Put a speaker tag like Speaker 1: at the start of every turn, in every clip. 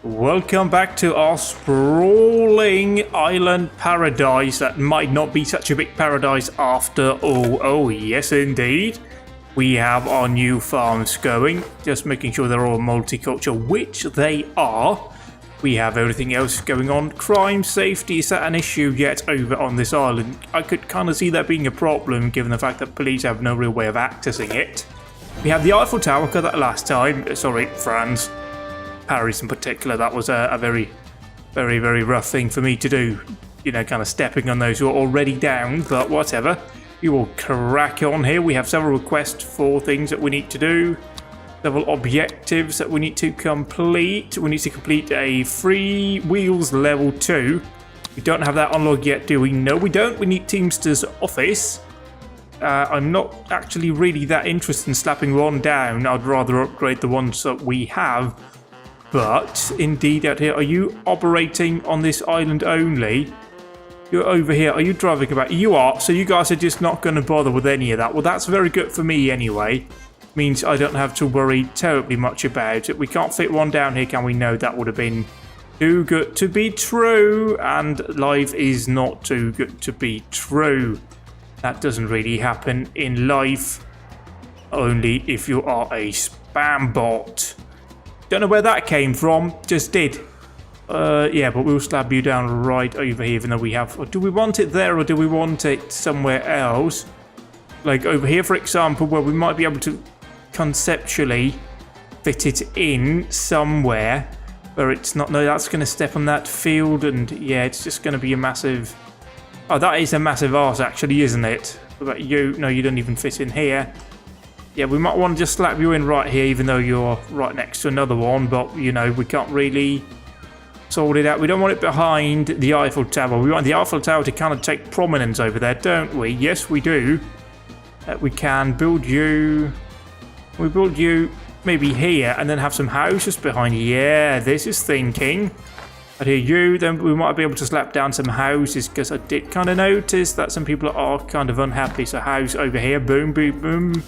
Speaker 1: Welcome back to our sprawling island paradise that might not be such a big paradise after all. Oh yes indeed. We have our new farms going, just making sure they're all multicultural, which they are. We have everything else going on. Crime, safety, is that an issue yet over on this island? I could kind of see that being a problem given the fact that police have no real way of accessing it. We have the Eiffel Tower, got that last time. Sorry, France. Paris in particular, that was a very, very rough thing for me to do. You know, kind of stepping on those who are already down, but whatever. We will crack on here. We have several requests for things that we need to do. Several objectives that we need to complete. We need to complete a free wheels level 2. We don't have that unlocked yet, do we? No, we don't. We need Teamster's office. I'm not actually really that interested in slapping one down. I'd rather upgrade the ones that we have. But, indeed, out here, are you operating on this island only? You're over here. Are you driving about? You are. So you guys are just not going to bother with any of that. Well, that's very good for me anyway. Means I don't have to worry terribly much about it. We can't fit one down here, can we? No, that would have been too good to be true. And life is not too good to be true. That doesn't really happen in life. Only if you are a spam bot. Don't know where that came from. Just did. Yeah, but we'll slap you down right over here, even though we have... Or do we want it there, or do we want it somewhere else? Like over here, for example, where we might be able to conceptually fit it in somewhere where it's not... No, that's going to step on that field, and yeah, it's just going to be a massive... Oh, that is a massive arse, actually, isn't it? What about you? No, you don't even fit in here. Yeah, we might want to just slap you in right here, even though you're right next to another one. But, you know, we can't really sort it out. We don't want it behind the Eiffel Tower. We want the Eiffel Tower to kind of take prominence over there, don't we? Yes, we do. We can build you... We build you maybe here and then have some houses behind you. Yeah, this is thinking. But here you, then we might be able to slap down some houses, because I did kind of notice that some people are kind of unhappy. So house over here, boom, boom, boom.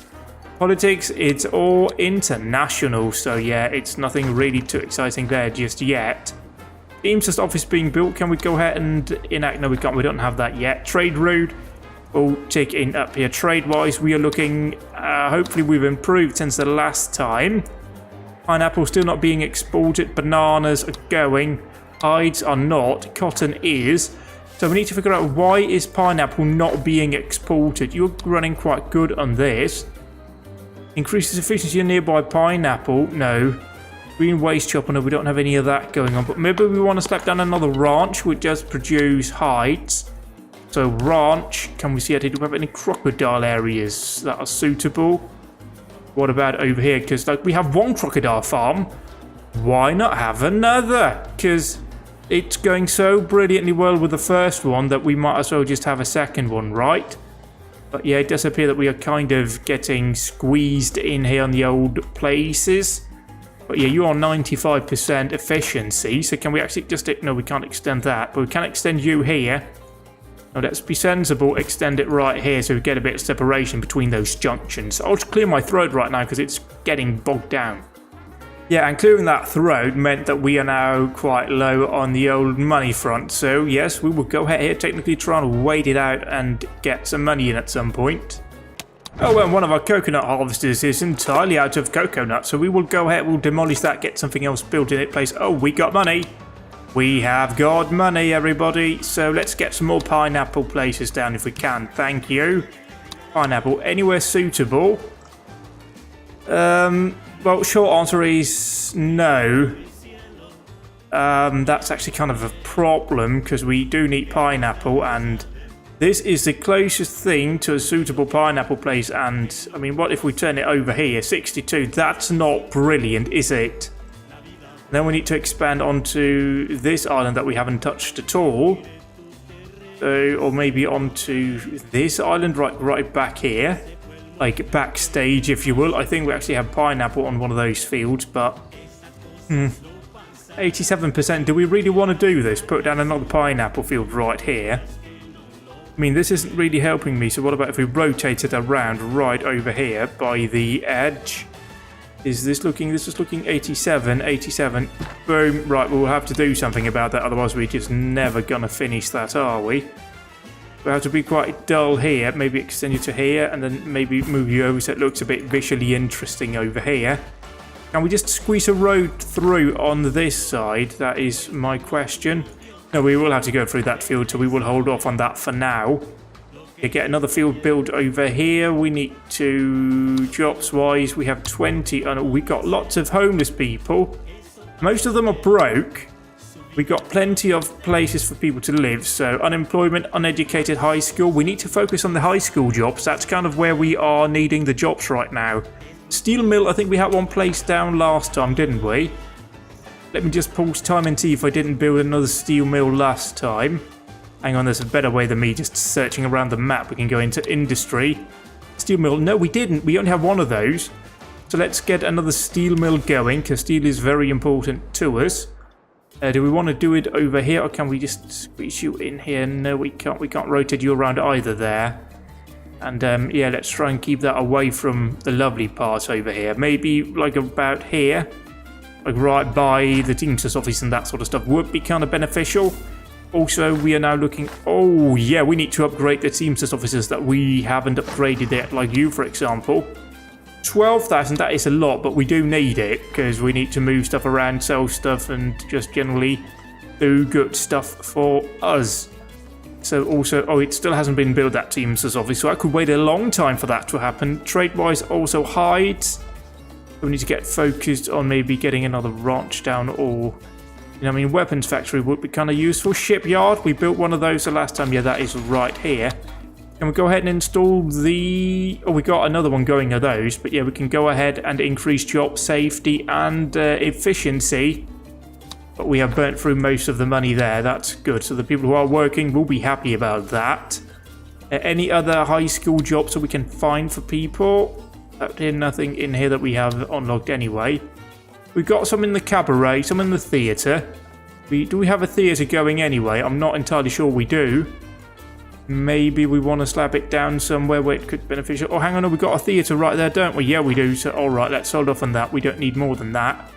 Speaker 1: Politics, it's all international, so yeah, it's nothing really too exciting there just yet. Teamster's office being built, can we go ahead and enact? No, we can't, we don't have that yet. Trade route, we'll take in up here. Trade-wise, we are looking, hopefully we've improved since the last time. Pineapple still not being exported, bananas are going, hides are not, cotton is. So we need to figure out why is pineapple not being exported. You're running quite good on this. Increases efficiency of nearby pineapple. No. Green waste chopper. No, we don't have any of that going on. But maybe we want to slap down another ranch which does produce hides. So ranch. Can we see do we have any crocodile areas that are suitable? What about over here? Because like we have one crocodile farm. Why not have another? Because it's going so brilliantly well with the first one that we might as well just have a second one, right? But yeah, it does appear that we are kind of getting squeezed in here on the old places. But yeah, you are 95% efficiency. So can we actually just... No, we can't extend that. But we can extend you here. Now let's be sensible. Extend it right here so we get a bit of separation between those junctions. I'll just clear my throat right now because it's getting bogged down. Yeah, and clearing that throat meant that we are now quite low on the old money front. So, yes, we will go ahead here, technically try and wait it out and get some money in at some point. Oh, and one of our coconut harvesters is entirely out of coconut. So we will go ahead, we'll demolish that, get something else built in its place. Oh, we got money. We have got money, everybody. So let's get some more pineapple places down if we can. Thank you. Pineapple, anywhere suitable? Well, short answer is no. That's actually kind of a problem because we do need pineapple, and this is the closest thing to a suitable pineapple place. And I mean, what if we turn it over here? 62. That's not brilliant, is it? Then we need to expand onto this island that we haven't touched at all. So, or maybe onto this island right back here. Like backstage, if you will. I think we actually have pineapple on one of those fields, but 87%. Do we really want to do this? Put down another pineapple field right here. I mean, this isn't really helping me. So what about if we rotate it around right over here by the edge? Is this looking... This is looking 87. 87. Boom. Right, we'll have to do something about that. Otherwise, we're just never going to finish that, are we? We'll have to be quite dull here. Maybe extend you to here. And then maybe move you over so it looks a bit visually interesting over here. Can we just squeeze a road through on this side? That is my question. No, we will have to go through that field, so we will hold off on that for now. Get another field built over here. We need to, jobs-wise, we have 20. And we got lots of homeless people. Most of them are broke. We got plenty of places for people to live. So unemployment, uneducated, high school. We need to focus on the high school jobs. That's kind of where we are needing the jobs right now. Steel mill, I think we had one place down last time, didn't we? Let me just pause time and see if I didn't build another steel mill last time. Hang on, there's a better way than me just searching around the map. We can go into industry. Steel mill. No, we didn't. We only have one of those. So let's get another steel mill going, because steel is very important to us. Do we want to do it over here, or can we just squeeze you in here? No, we can't. We can't rotate you around either there. And yeah, let's try and keep that away from the lovely parts over here. Maybe like about here, like right by the Teamsters office and that sort of stuff would be kind of beneficial. Also, we are now looking... Oh, yeah, we need to upgrade the Teamsters offices that we haven't upgraded yet, like you, for example. 12,000, that is a lot, but we do need it, because we need to move stuff around, sell stuff, and just generally do good stuff for us. So also... Oh, it still hasn't been built, that Teamsters office, so I could wait a long time for that to happen. Trade-wise, also hides. We need to get focused on maybe getting another ranch down, or... You know, I mean, weapons factory would be kind of useful. Shipyard, we built one of those the last time. Yeah, that is right here. Can we go ahead and install the... Oh, we got another one going of those. But yeah, we can go ahead and increase job safety and efficiency. But we have burnt through most of the money there. That's good. So the people who are working will be happy about that. Any other high school jobs that we can find for people? Nothing in here that we have unlocked anyway. We've got some in the cabaret, some in the theatre. Do we have a theatre going anyway? I'm not entirely sure we do. Maybe we want to slap it down somewhere where it could be beneficial. Oh, hang on, we've got a theatre right there, don't we? Yeah, we do. So, alright, let's hold off on that. We don't need more than that.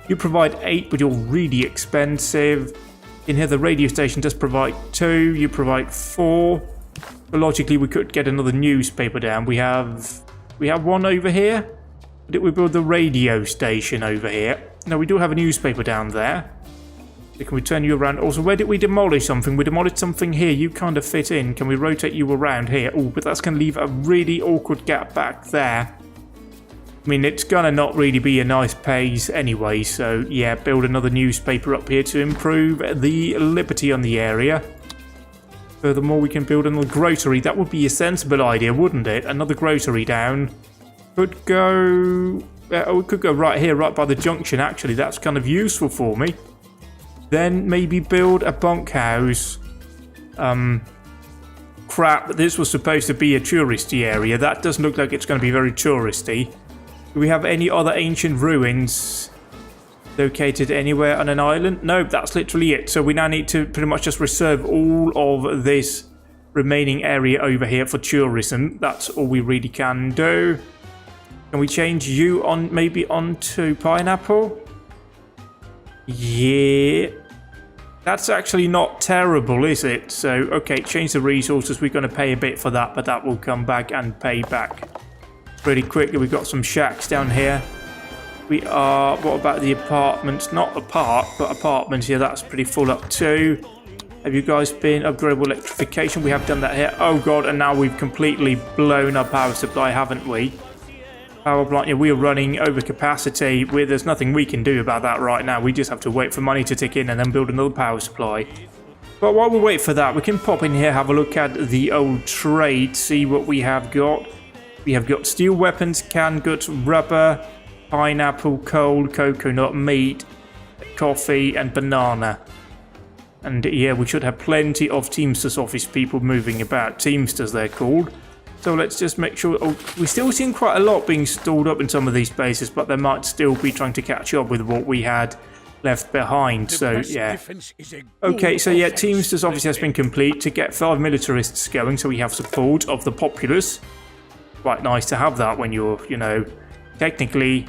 Speaker 1: You provide 8, but you're really expensive. In here, the radio station does provide 2. You provide 4. But logically, we could get another newspaper down. We have one over here. Did we build the radio station over here? No, we do have a newspaper down there. So can we turn you around? Also, where did we demolish something? We demolished something here. You kind of fit in. Can we rotate you around here? Oh, but that's going to leave a really awkward gap back there. I mean, it's going to not really be a nice pace anyway. So, yeah, build another newspaper up here to improve the liberty on the area. Furthermore, we can build another grocery. That would be a sensible idea, wouldn't it? Another grocery down. Could go... we could go right here, right by the junction, actually. That's kind of useful for me. Then maybe build a bunkhouse. Crap, this was supposed to be a touristy area. That doesn't look like it's going to be very touristy. Do we have any other ancient ruins located anywhere on an island? No, that's literally it. So we now need to pretty much just reserve all of this remaining area over here for tourism. That's all we really can do. Can we change you on maybe onto pineapple? Yeah. That's actually not terrible, is it? So, okay, change the resources. We're going to pay a bit for that, but that will come back and pay back pretty quickly. We've got some shacks down here. We are... What about the apartments? Not a park, but apartments. Yeah, that's pretty full up too. Have you guys been upgradable electrification? We have done that here. Oh, God, and now we've completely blown our power supply, haven't we? Power plant, yeah, we are running over capacity. There's nothing we can do about that right now. We just have to wait for money to tick in and then build another power supply. But while we wait for that, we can pop in here, have a look at the old trade, see what we have got. We have got steel weapons, canned goods, rubber, pineapple, coal, coconut, meat, coffee, and banana. And yeah, we should have plenty of Teamsters office people moving about. Teamsters, they're called. So let's just make sure... Oh, we're still seeing quite a lot being stored up in some of these bases, but they might still be trying to catch up with what we had left behind. So, yeah. Okay, so yeah, Teamsters obviously has been complete to get 5 militarists going, so we have support of the populace. Quite nice to have that when you're, you know, technically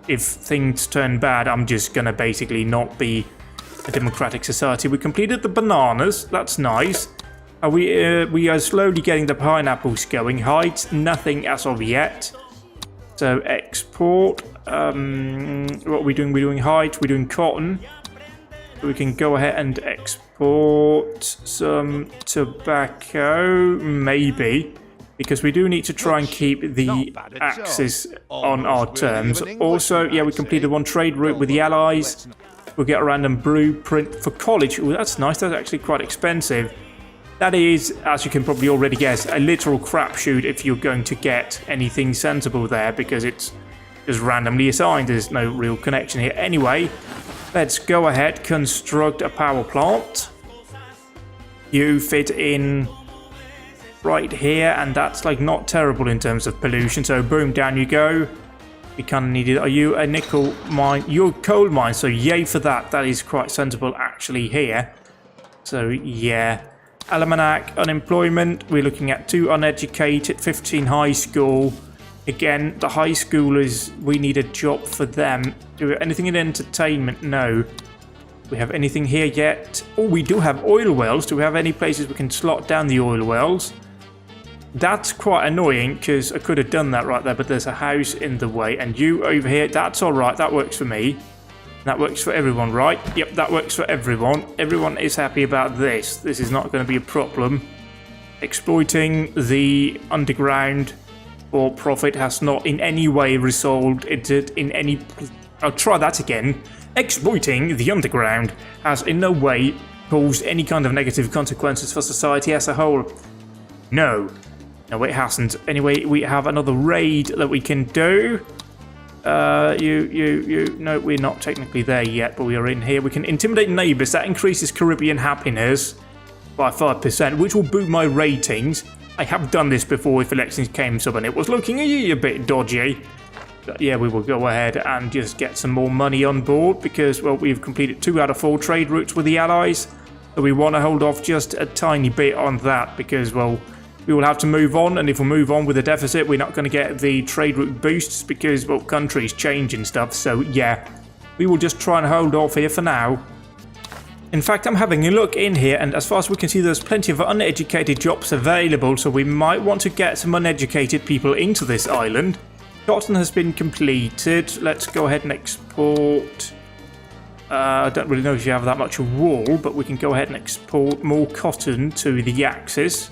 Speaker 1: if things turn bad, I'm just going to basically not be a democratic society. We completed the bananas. That's nice. We are slowly getting the pineapples going. Hides, nothing as of yet. So export. What are we doing? We're doing hides. We're doing cotton. So we can go ahead and export some tobacco, maybe. Because we do need to try and keep the Axis on our terms. Also, yeah, we completed one trade route with the Allies. We'll get a random blueprint for college. Oh, that's nice. That's actually quite expensive. That is, as you can probably already guess, a literal crapshoot if you're going to get anything sensible there, because it's just randomly assigned. There's no real connection here. Anyway, let's go ahead, construct a power plant. You fit in right here, and that's like not terrible in terms of pollution. So boom, down you go. We kind of need it. Are you a nickel mine? You're a coal mine, so yay for that. That is quite sensible actually here. So yeah. Almanac, unemployment. We're looking at 2 uneducated, 15 high school. Again, the high schoolers, we need a job for them. Do we have anything in entertainment? No. Do we have anything here yet? Oh, we do have oil wells. Do we have any places we can slot down the oil wells? That's quite annoying, because I could have done that right there, but there's a house in the way. And you over here, that's alright, that works for me. That works for everyone, right? Yep, that works for everyone. Everyone is happy about this. This is not going to be a problem. Exploiting the underground for profit has not in any way resulted in any... I'll try that again. Exploiting the underground has in no way caused any kind of negative consequences for society as a whole. No. No, it hasn't. Anyway, we have another raid that we can do. No, we're not technically there yet, but we are in here. We can intimidate neighbors. That increases Caribbean happiness by 5%, which will boost my ratings. I have done this before if elections came up and it was looking a bit dodgy. But yeah, we will go ahead and just get some more money on board because, well, we've completed 2 out of 4 trade routes with the Allies. So we want to hold off just a tiny bit on that because, well, we will have to move on, and if we move on with a deficit, we're not going to get the trade route boosts because, well, countries change and stuff. So, yeah, we will just try and hold off here for now. In fact, I'm having a look in here, and as far as we can see, there's plenty of uneducated jobs available, so we might want to get some uneducated people into this island. Cotton has been completed. Let's go ahead and export. I don't really know if you have that much wool, but we can go ahead and export more cotton to the Axis.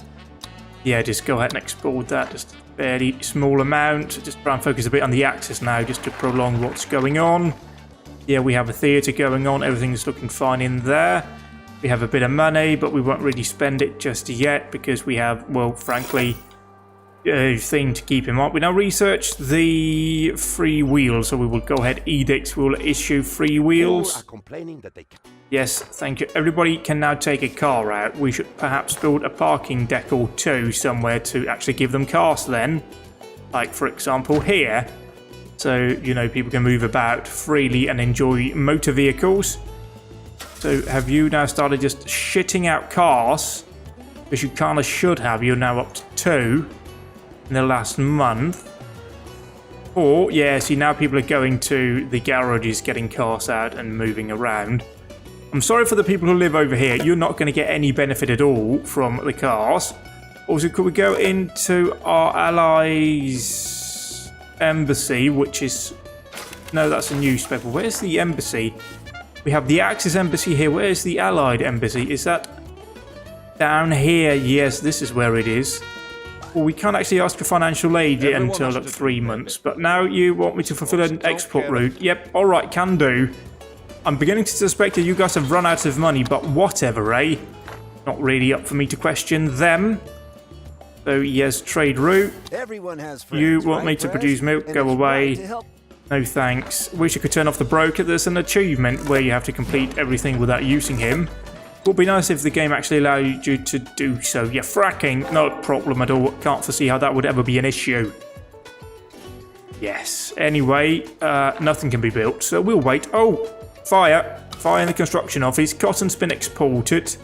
Speaker 1: Yeah, just go ahead and export that, just a fairly small amount. Just try and focus a bit on the Axis now, just to prolong what's going on. Yeah, we have a theatre going on, everything's looking fine in there. We have a bit of money, but we won't really spend it just yet because we have, well, frankly, a thing to keep in mind. We now research the free wheel, so we will go ahead, edicts will issue free wheels. Yes, thank you. Everybody can now take a car out. We should perhaps build a parking deck or 2 somewhere to actually give them cars then. Like, for example, here. So, you know, people can move about freely and enjoy motor vehicles. So, have you now started just shitting out cars? Because you kind of should have. You're now up to 2 in the last month. Or, yeah, see, now people are going to the garages, getting cars out and moving around. I'm sorry for the people who live over here. You're not going to get any benefit at all from the cars. Also, could we go into our allies' embassy, which is... No, that's a newspaper. Where's the embassy? We have the Axis embassy here. Where's the allied embassy? Is that down here? Yes, this is where it is. Well, we can't actually ask for financial aid until 3 months. But now you want me to fulfill an export route. Yep, alright, can do. I'm beginning to suspect that you guys have run out of money, but whatever, eh? Not really up for me to question them. So, yes, trade route.
Speaker 2: Everyone has friends,
Speaker 1: you want me to produce milk? Go away. No thanks. Wish I could turn off the broker. There's an achievement where you have to complete everything without using him. Would be nice if the game actually allowed you to do so. Yeah, fracking, not a problem at all. Can't foresee how that would ever be an issue. Yes. Anyway, nothing can be built, so we'll wait. Oh! Fire in the construction office. Cotton's been exported.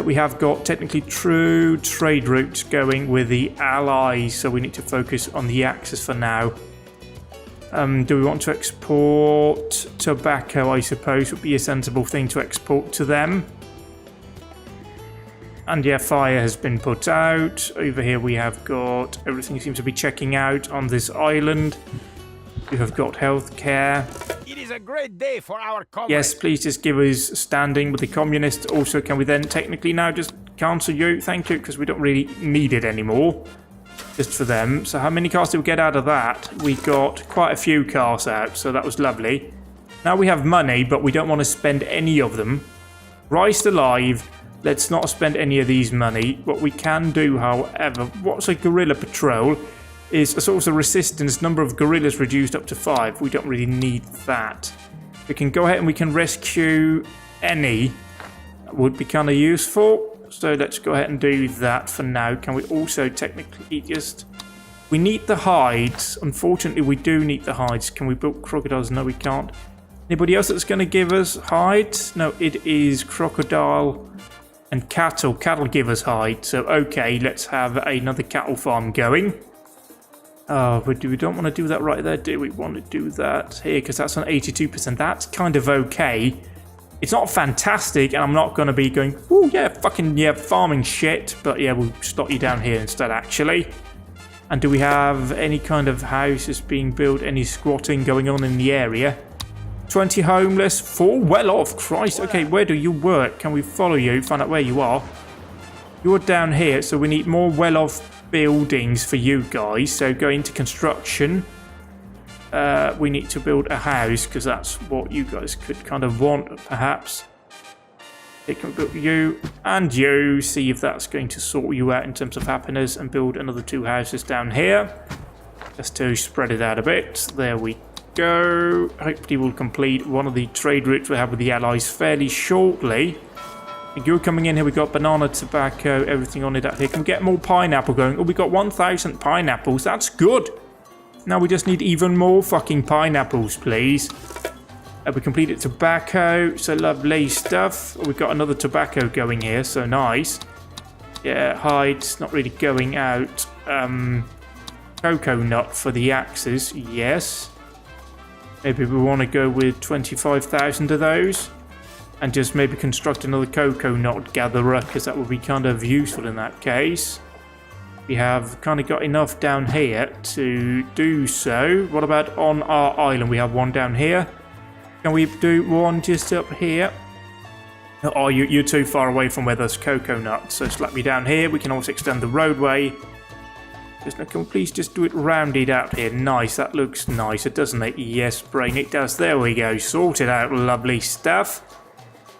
Speaker 1: We have got technically true trade routes going with the Allies, so we need to focus on the Axis for now. Do we want to export tobacco? I suppose would be a sensible thing to export to them. And yeah, fire has been put out. Over here we have got everything seems to be checking out on this island. We have got healthcare.
Speaker 2: It is a great day for our comrades.
Speaker 1: Yes, please just give us standing with the communists. Also, can we then technically now just cancel you? Thank you, because we don't really need it anymore. Just for them. So how many cars did we get out of that? We got quite a few cars out, so that was lovely. Now we have money, but we don't want to spend any of them. Rise to live. Let's not spend any of these money. What we can do, however, what's a guerrilla patrol? Is a source of resistance, number of guerrillas reduced up to 5. We don't really need that. We can go ahead and we can rescue any. That would be kind of useful. So let's go ahead and do that for now. Can we also technically just... We need the hides. Unfortunately, we do need the hides. Can we build crocodiles? No, we can't. Anybody else that's going to give us hides? No, it is crocodile and cattle. Cattle give us hides. So, okay, let's have another cattle farm going. But we don't want to do that right there, do we? Want to do that here, because that's on 82%. That's kind of okay. It's not fantastic, and I'm not going to be going, oh yeah, fucking yeah, farming shit. But yeah, we'll slot you down here instead, actually. And do we have any kind of houses being built, any squatting going on in the area? 20 homeless, 4 well off. Christ, okay, where do you work? Can we follow you, find out where you are? You're down here, so we need more well off buildings for you guys. So go into construction. We need to build a house because that's what you guys could kind of want, perhaps. It can build you and you. See if that's going to sort you out in terms of happiness, and build another 2 houses down here just to spread it out a bit. There we go. Hopefully we'll complete one of the trade routes we have with the allies fairly shortly. You're coming in here. We got banana, tobacco, everything on it out here. Can we get more pineapple going? Oh, we got 1,000 pineapples. That's good. Now we just need even more fucking pineapples, please. We completed tobacco, so lovely stuff. We've got another tobacco going here, so nice. Yeah, hides, not really going out. Cocoa nut for the axes, yes. Maybe we want to go with 25,000 of those. And just maybe construct another cocoa nut gatherer, because that would be kind of useful in that case. We have kind of got enough down here to do so. What about on our island? We have one down here. Can we do one just up here? Oh, you're too far away from where there's cocoa nuts. So slap me down here. We can also extend the roadway. Can we please just do it rounded out here? Nice. That looks nicer, doesn't it? Yes, brain, it does. There we go. Sorted out. Lovely stuff.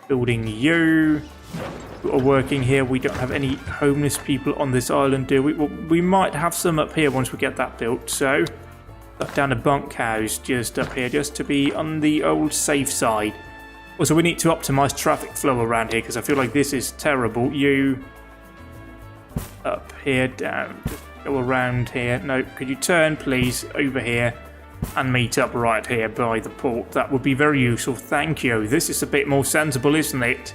Speaker 1: Building you. Are working here. We don't have any homeless people on this island, do we? Well, we might have some up here once we get that built. So, up down a bunkhouse just up here, just to be on the old safe side. Also, we need to optimize traffic flow around here because I feel like this is terrible. You up here, down, just go around here. No, could you turn, please, over here and meet up right here by the port? That would be very useful. Thank you. This is a bit more sensible, isn't it?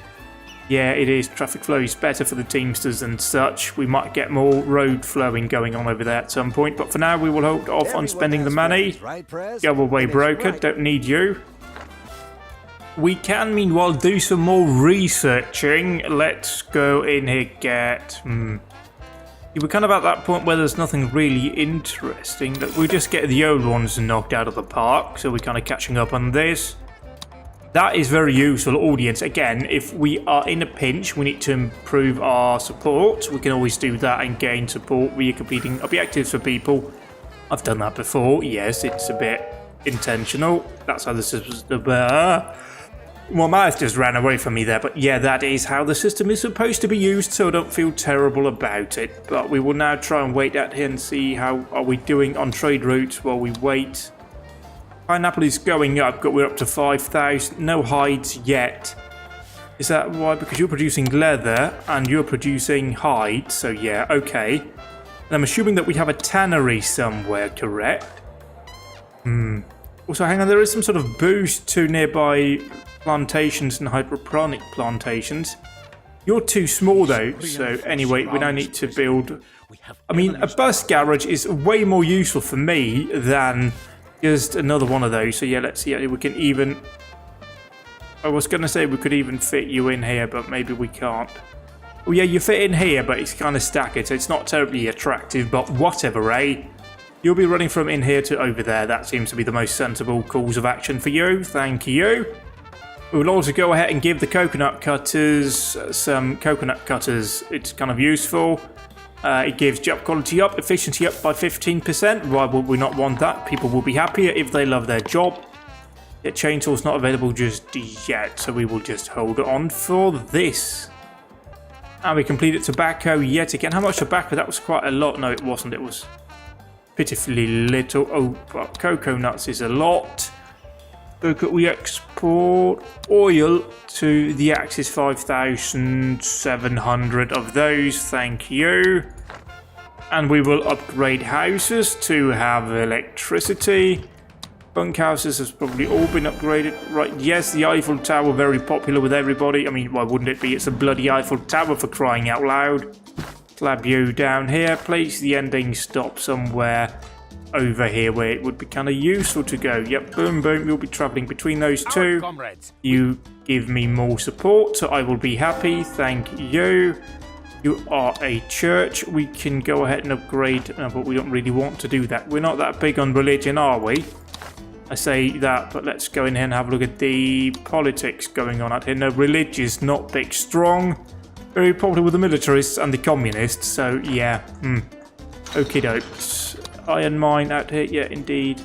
Speaker 1: Yeah, it is. Traffic flow is better for the Teamsters and such. We might get more road flowing going on over there at some point. But for now, we will hold off on spending the money. Go away, broker. Don't need you. We can, meanwhile, do some more researching. Let's go in here, get... We're kind of at that point where there's nothing really interesting. We just get the old ones knocked out of the park. So we're kind of catching up on this. That is very useful, audience. Again, if we are in a pinch, we need to improve our support. We can always do that and gain support via completing objectives for people. I've done that before. Yes, it's a bit intentional. That's how the system... My mouth just ran away from me there. But yeah, that is how the system is supposed to be used, so don't feel terrible about it. But we will now try and wait out here and see how are we doing on trade routes while we wait. Pineapple is going up, but we're up to 5,000. No hides yet. Is that why? Because you're producing leather and you're producing hides. So yeah, okay. And I'm assuming that we have a tannery somewhere, correct? Also, hang on, there is some sort of boost to nearby plantations and hydroponic plantations. You're too small though, so anyway, we now need to build... I mean, a bus garage is way more useful for me than Just another one of those. So yeah, let's see if we can even... I was going to say we could even fit you in here, but maybe we can't. Oh yeah, you fit in here, but it's kind of staggered, so it's not terribly attractive, but whatever, eh? You'll be running from in here to over there. That seems to be the most sensible course of action for you. Thank you. We will also go ahead and give the coconut cutters some coconut cutters. It's kind of useful. It gives job quality up, efficiency up by 15%. Why would we not want that? People will be happier if they love their job. Yet chainsaw's not available just yet, so we will just hold on for this. And we completed tobacco yet again. How much tobacco? That was quite a lot. No, it wasn't. It was pitifully little. Oh, but cocoa nuts is a lot. We export oil to the Axis, 5,700 of those. Thank you. And we will upgrade houses to have electricity. Bunkhouses has probably all been upgraded. Right, yes, the Eiffel Tower, very popular with everybody. I mean, why wouldn't it be? It's a bloody Eiffel Tower for crying out loud. Slab you down here. Place the ending stop somewhere over here where it would be kind of useful to go. Yep, boom, boom. You'll be traveling between those two. You give me more support, so I will be happy. Thank you. You are a church. We can go ahead and upgrade, but we don't really want to do that. We're not that big on religion, are we? I say that, but let's go in here and have a look at the politics going on out here. No, religious, not big, strong. Very popular with the militarists and the communists, so yeah. Okie dokes. Iron mine out here, yeah, indeed.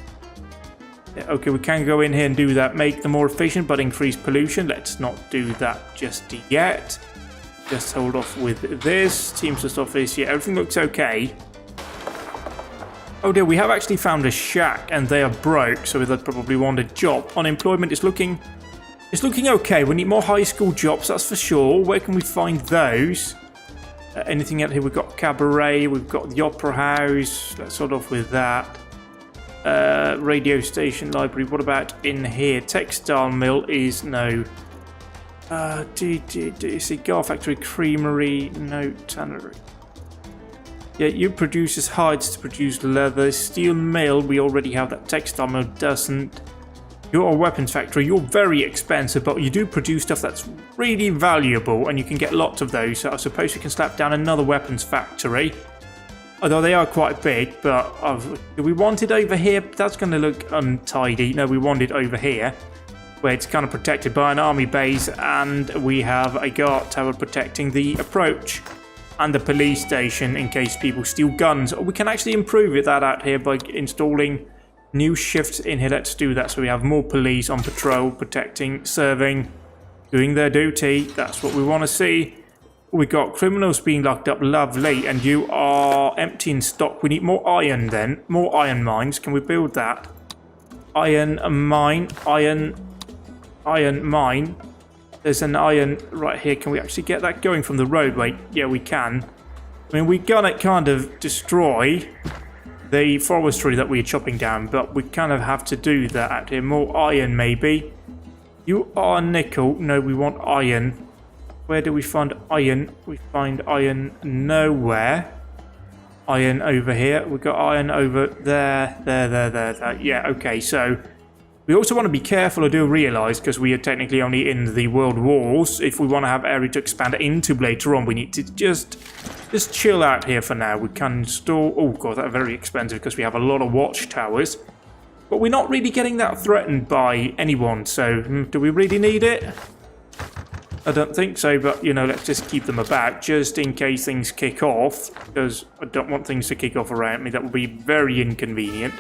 Speaker 1: Yeah, okay, we can go in here and do that. Make them more efficient, but increase pollution. Let's not do that just yet. Just hold off with this. Teamsters office, yeah, everything looks okay. Oh dear, we have actually found a shack and they are broke, so they'll probably want a job. Unemployment is looking okay. We need more high school jobs, that's for sure. Where can we find those? Anything out here? We've got cabaret, we've got the opera house. Let's start off with that. Radio station, library. What about in here? Textile mill is no. Cigar factory, creamery, no. Tannery. Yeah, you produces hides to produce leather. Steel mill, we already have that. Textile mill doesn't. You're a weapons factory. You're very expensive, but you do produce stuff that's really valuable, and you can get lots of those. So I suppose we can slap down another weapons factory. Although they are quite big, but do we want it over here? That's going to look untidy. No, we want it over here, where it's kind of protected by an army base, and we have a guard tower protecting the approach. And the police station in case people steal guns. We can actually improve that out here by installing new shifts in here. Let's do that so we have more police on patrol, protecting, serving, doing their duty. That's what we want to see. We got criminals being locked up. Lovely. And you are empty in stock. We need more iron then. More iron mines. Can we build that? Iron mine. Iron mine. There's an iron right here. Can we actually get that going from the roadway? Yeah, we can. I mean, we're gonna kind of destroy the forestry that we're chopping down, but we kind of have to do that out here. More iron, maybe. You are nickel. No, we want iron. Where do we find iron? We find iron nowhere. Iron over here. We've got iron over there. There. Yeah, okay, so... We also want to be careful, I do realise, because we are technically only in the world wars. If we want to have area to expand into later on, we need to just chill out here for now. We can install... Oh god, that's very expensive because we have a lot of watchtowers. But we're not really getting that threatened by anyone, so do we really need it? I don't think so, but, you know, let's just keep them about, just in case things kick off, because I don't want things to kick off around me. That would be very inconvenient.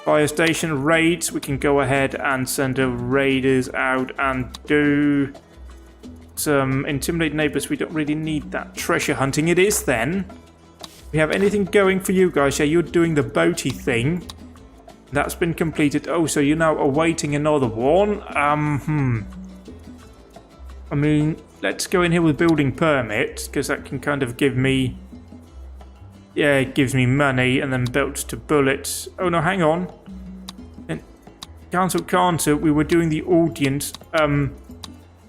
Speaker 1: Fire station raids, we can go ahead and send the raiders out and do some intimidate neighbors. We don't really need that. Treasure hunting it is then. We have anything going for you guys? Yeah, you're doing the boaty thing. That's been completed. Oh, so you're now awaiting another one. I mean, let's go in here with building permits, because that can kind of give me... Yeah, it gives me money, and then belts to bullets. Oh no, hang on. And cancel. We were doing the audience. I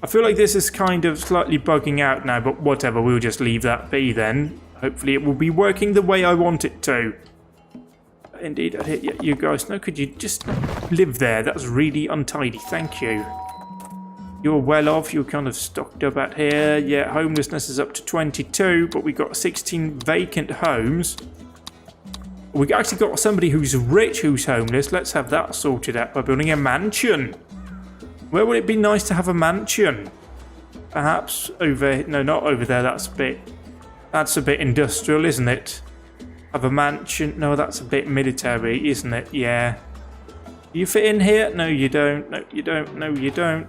Speaker 1: feel like this is kind of slightly bugging out now, but whatever, we'll just leave that be then. Hopefully it will be working the way I want it to. indeed. I'd hit you guys. No, could you just live there? That's really untidy. Thank you. You're well off. You're kind of stocked up out here. Yeah, homelessness is up to 22, but we got 16 vacant homes. We actually got somebody who's rich who's homeless. Let's have that sorted out by building a mansion. Where would it be nice to have a mansion? Perhaps over... No, not over there. That's a bit industrial, isn't it? Have a mansion. No, that's a bit military, isn't it? Yeah. Do you fit in here? No, you don't. No, you don't. No, you don't.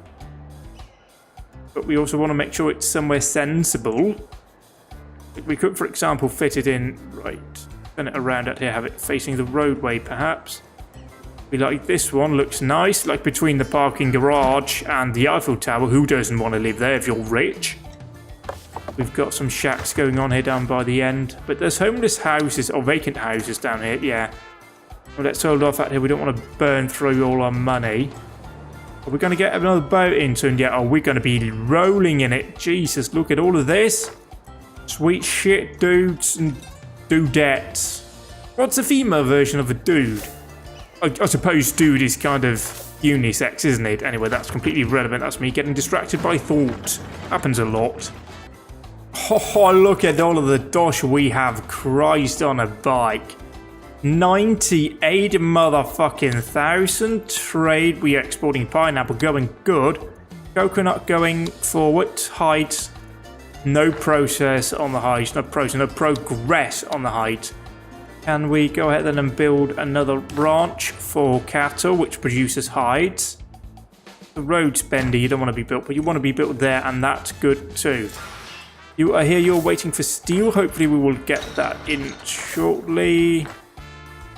Speaker 1: But we also want to make sure it's somewhere sensible. We could, for example, fit it in... Right. Turn it around out here. Have it facing the roadway, perhaps. We like this one. Looks nice. Like between the parking garage and the Eiffel Tower. Who doesn't want to live there if you're rich? We've got some shacks going on here down by the end. But there's homeless houses or vacant houses down here. Yeah. Well, let's hold off out here. We don't want to burn through all our money. Are we going to get another boat in soon? Yeah. Are we going to be rolling in it? Jesus, look at all of this. Sweet shit, dudes and dudettes. What's a female version of a dude? I suppose dude is kind of unisex, isn't it? Anyway, that's completely irrelevant. That's me getting distracted by thought. Happens a lot. Oh, look at all of the dosh we have. Christ on a bike. 98 motherfucking thousand. Trade. We are exporting pineapple. Going good. Coconut going forward. Height. No process on the height. No progress on the height. Can we go ahead then and build another ranch for cattle, which produces hides? The road's bendy. You don't want to be built, but you want to be built there, and that's good too. You are here. You're waiting for steel. Hopefully we will get that in shortly.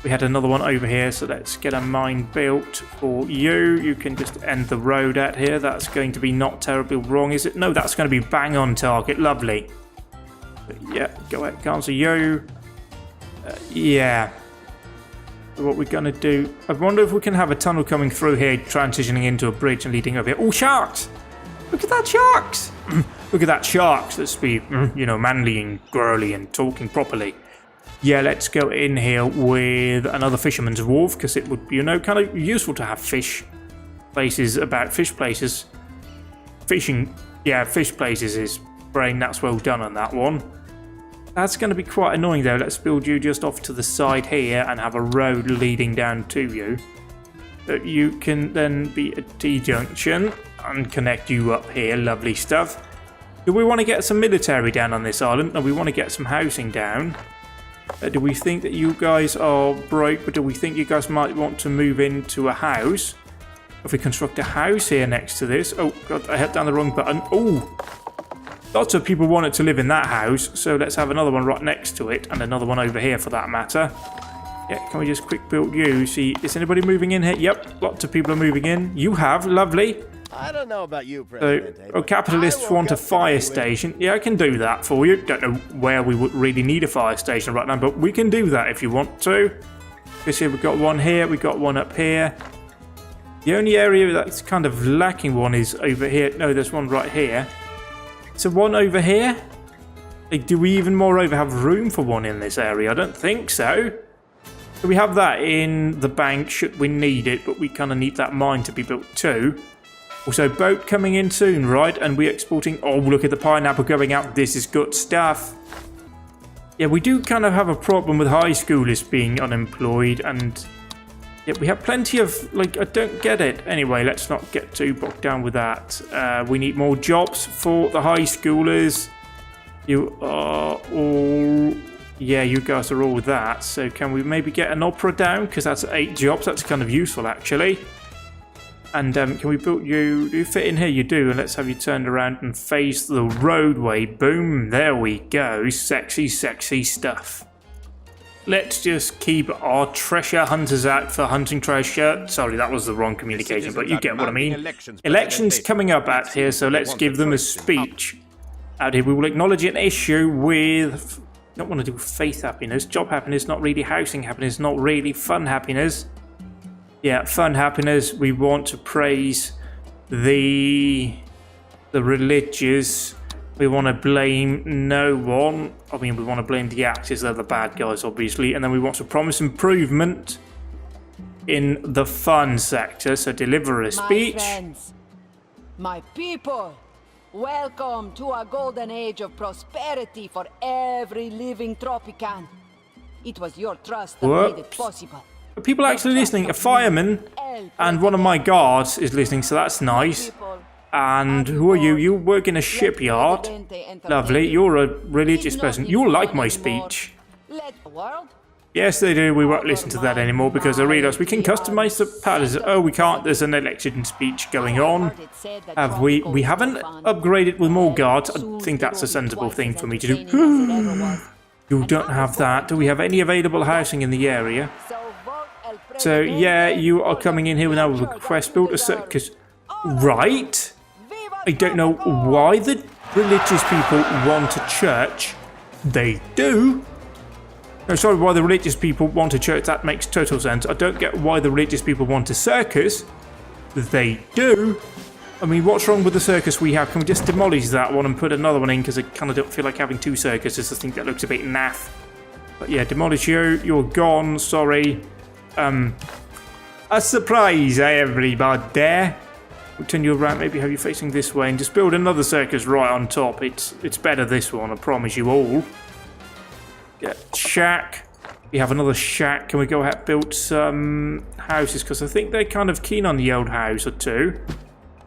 Speaker 1: We had another one over here, so let's get a mine built for you. You can just end the road out here. That's going to be not terribly wrong, is it? No, that's going to be bang on target. Lovely. But yeah, go ahead, cancel you. Yeah. So what we're going to do... I wonder if we can have a tunnel coming through here, transitioning into a bridge and leading over here. Oh, sharks! Look at that, sharks! Look at that, sharks. Let's be, manly and girly and talking properly. Yeah, let's go in here with another fisherman's wharf, because it would be, kind of useful to have fish places about fish places. Fish places is brain. That's well done on that one. That's going to be quite annoying, though. Let's build you just off to the side here and have a road leading down to you. So you can then be a T-junction and connect you up here. Lovely stuff. Do we want to get some military down on this island? No, we want to get some housing down. Do we think that you guys are broke, but do we think you guys might want to move into a house? If we construct a house here next to this... Oh, God, I hit down the wrong button. Oh! Lots of people wanted to live in that house, so let's have another one right next to it, and another one over here for that matter. Yeah, can we just quick build you? See, is anybody moving in here? Yep, lots of people are moving in. You have, lovely.
Speaker 2: I don't know about you, President.
Speaker 1: So, capitalists want a fire station. Yeah, I can do that for you. Don't know where we would really need a fire station right now, but we can do that if you want to. Because here we've got one here, we've got one up here. The only area that's kind of lacking one is over here. No, there's one right here. So one over here? Like, do we even moreover have room for one in this area? I don't think so. So we have that in the bank should we need it, but we kind of need that mine to be built too. Also, boat coming in soon, right? And we're exporting... Oh, look at the pineapple going out. This is good stuff. Yeah, we do kind of have a problem with high schoolers being unemployed, and... Yeah, we have plenty of... Like, I don't get it. Anyway, let's not get too bogged down with that. We need more jobs for the high schoolers. You are all... Yeah, you guys are all that. So can we maybe get an opera down? Because that's 8 jobs. That's kind of useful, actually. And can we build you... Do you fit in here? You do. And let's have you turned around and face the roadway. Boom. There we go. Sexy, sexy stuff. Let's just keep our treasure hunters out for hunting treasure. Sorry, that was the wrong communication, but you get what I mean. Elections coming up out here, so let's give them a speech. Out here, we will acknowledge an issue with... Don't want to do faith happiness, job happiness, not really housing happiness, not really fun happiness. Yeah, fun happiness. We want to praise the religious We want to blame no one. I mean, we want to blame the Axis. They're the bad guys, obviously. And then we want to promise improvement in the fun sector. So deliver a speech.
Speaker 3: My friends, my people, welcome to a golden age of prosperity for every living Tropican. It was your trust that made it possible.
Speaker 1: Are people actually listening? A fireman and one of my guards is listening, so that's nice. And who are you? You work in a shipyard. Lovely. You're a religious person. You'll like my speech. Yes, they do. We won't listen to that anymore because they realize we can customize the patterns. Oh, we can't. There's an election speech going on. Have we? We haven't upgraded with more guards. I think that's a sensible thing for me to do. You don't have that. Do we have any available housing in the area? So, yeah, you are coming in here now with a request build a circus. Right. I don't know why the religious people want a church. They do. No, sorry, why the religious people want a church. That makes total sense. I don't get why the religious people want a circus. They do. I mean, what's wrong with the circus we have? Can we just demolish that one and put another one in? Because I kind of don't feel like having two circuses. I think that looks a bit naff. But yeah, demolish you. You're gone. Sorry. A surprise, everybody. We'll turn you around, maybe have you facing this way and just build another circus right on top. It's better this one, I promise you all. Yeah, shack. We have another shack. Can we go ahead and build some houses? Because I think they're kind of keen on the old house or two.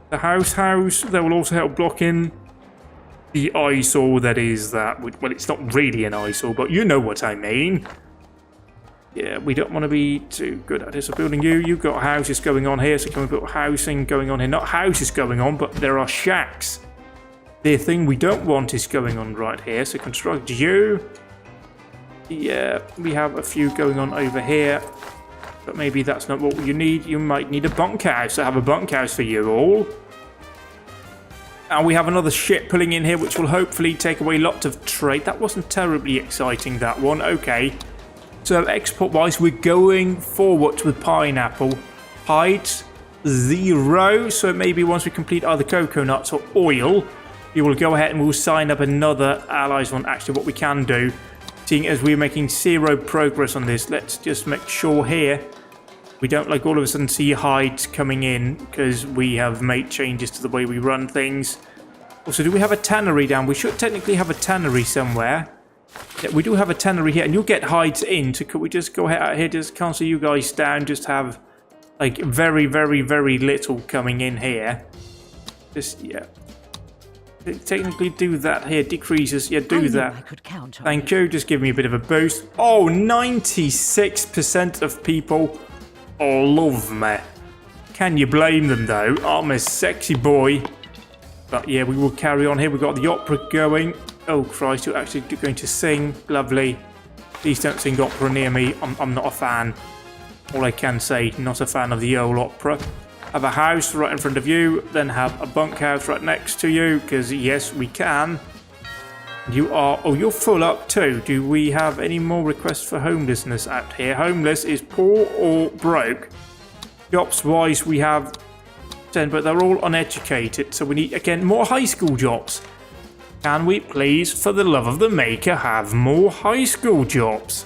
Speaker 1: The house, that will also help block in the eyesore that is that. Well, it's not really an eyesore, but you know what I mean. Yeah, we don't want to be too good at this. So building you. You've got houses going on here, so can we put housing going on here? Not houses going on, but there are shacks. The thing we don't want is going on right here, so construct you. Yeah, we have a few going on over here, but maybe that's not what you need. You might need a bunkhouse. I have a bunkhouse for you all. And we have another ship pulling in here, which will hopefully take away lots of trade. That wasn't terribly exciting, that one. Okay. So export-wise, we're going forward with pineapple. Height 0. So maybe once we complete either cocoa nuts or oil, we will go ahead and we'll sign up another allies one. Actually, what we can do, seeing as we're making 0 progress on this, let's just make sure here we don't like all of a sudden see hides coming in because we have made changes to the way we run things. Also, do we have a tannery down? We should technically have a tannery somewhere. Yeah, we do have a tannery here, and you'll get hides in. So could we just go ahead out here, just cancel you guys down, just have like very, very, very little coming in here. Just, yeah. Technically do that here, decreases, yeah, do that. Thank you, just give me a bit of a boost. Oh, 96% of people love me. Can you blame them though? I'm a sexy boy. But yeah, we will carry on here. We've got the opera going. Oh Christ, you're actually going to sing. Lovely. Please don't sing opera near me. I'm not a fan. All I can say, not a fan of the old opera. Have a house right in front of you, then have a bunkhouse right next to you, because yes, we can. You are... Oh, you're full up too. Do we have any more requests for homelessness out here? Homeless is poor or broke. Jobs-wise, we have 10, but they're all uneducated, so we need, again, more high school jobs. Can we please, for the love of the maker, have more high school jobs?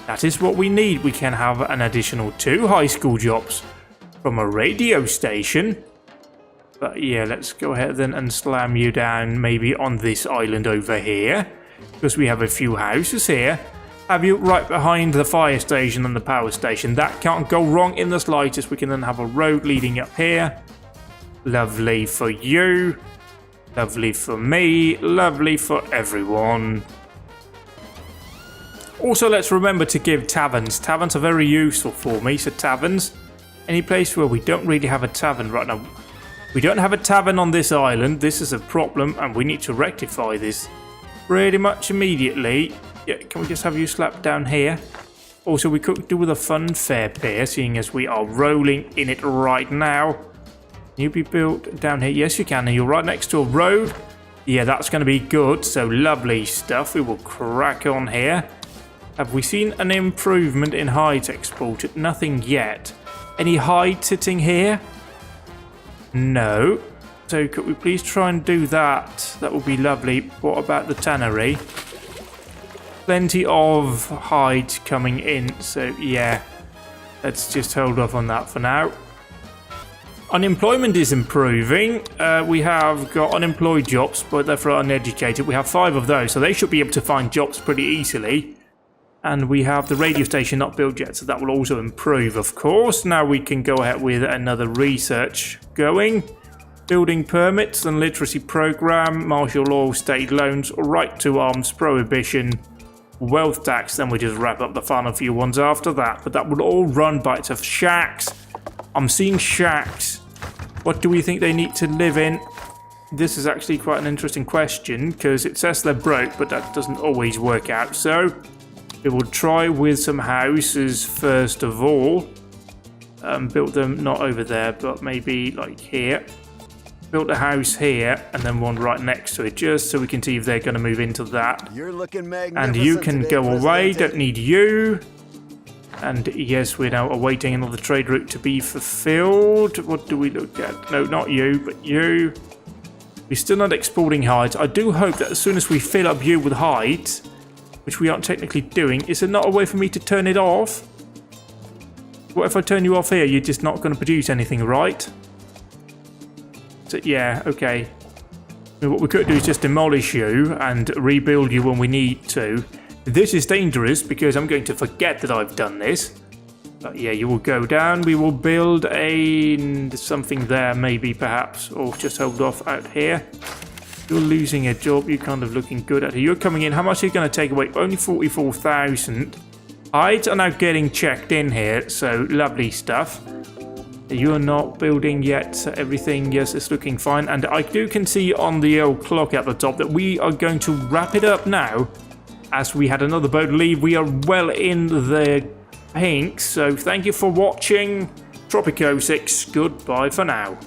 Speaker 1: That is what we need. We can have an additional 2 high school jobs from a radio station. But yeah, let's go ahead then and slam you down maybe on this island over here, because we have a few houses here. Have you right behind the fire station and the power station. That can't go wrong in the slightest. We can then have a road leading up here. Lovely for you. Lovely for me, lovely for everyone. Also, let's remember to give taverns. Taverns are very useful for me, so taverns. Any place where we don't really have a tavern right now. We don't have a tavern on this island. This is a problem, and we need to rectify this pretty much immediately. Yeah, can we just have you slapped down here? Also, we could do with a fun fair pair, seeing as we are rolling in it right now. Can you be built down here? Yes, you can. And you're right next to a road. Yeah, that's going to be good. So lovely stuff. We will crack on here. Have we seen an improvement in hides exported? Nothing yet. Any hide sitting here? No. So could we please try and do that? That would be lovely. What about the tannery? Plenty of hide coming in, so yeah. Let's just hold off on that for now. Unemployment is improving. We have got unemployed jobs, but they're for uneducated. We have 5 of those, so they should be able to find jobs pretty easily. And we have the radio station not built yet, so that will also improve, of course. Now we can go ahead with another research going. Building permits and literacy program, martial law, state loans, right to arms, prohibition, wealth tax. Then we just wrap up the final few ones after that. But that would all run by itself. Shacks. I'm seeing shacks. What do we think they need to live in? This is actually quite an interesting question because it says they're broke, but that doesn't always work out. So we will try with some houses first of all. Build them not over there, but maybe like here. Built a house here and then one right next to it, just so we can see if they're going to move into that.
Speaker 2: You're looking magnificent.
Speaker 1: And you can
Speaker 2: today,
Speaker 1: go away.
Speaker 2: Presidente.
Speaker 1: Don't need you. And yes, we're now awaiting another trade route to be fulfilled. What do we look at? No, not you, but you. We're still not exporting hides. I do hope that as soon as we fill up you with hides, which we aren't technically doing, is there not a way for me to turn it off? What if I turn you off here? You're just not going to produce anything, right? So, yeah, okay. I mean, what we could do is just demolish you and rebuild you when we need to. This is dangerous because I'm going to forget that I've done this. But yeah, you will go down. We will build something there, maybe, perhaps. Or just hold off out here. You're losing a job. You're kind of looking good at it. You're coming in. How much are you going to take away? Only 44,000. Hides are now getting checked in here. So, lovely stuff. You're not building yet. So everything, yes, it's looking fine. And I can see on the old clock at the top that we are going to wrap it up now. As we had another boat leave, we are well in the pink. So thank you for watching. Tropico 6, goodbye for now.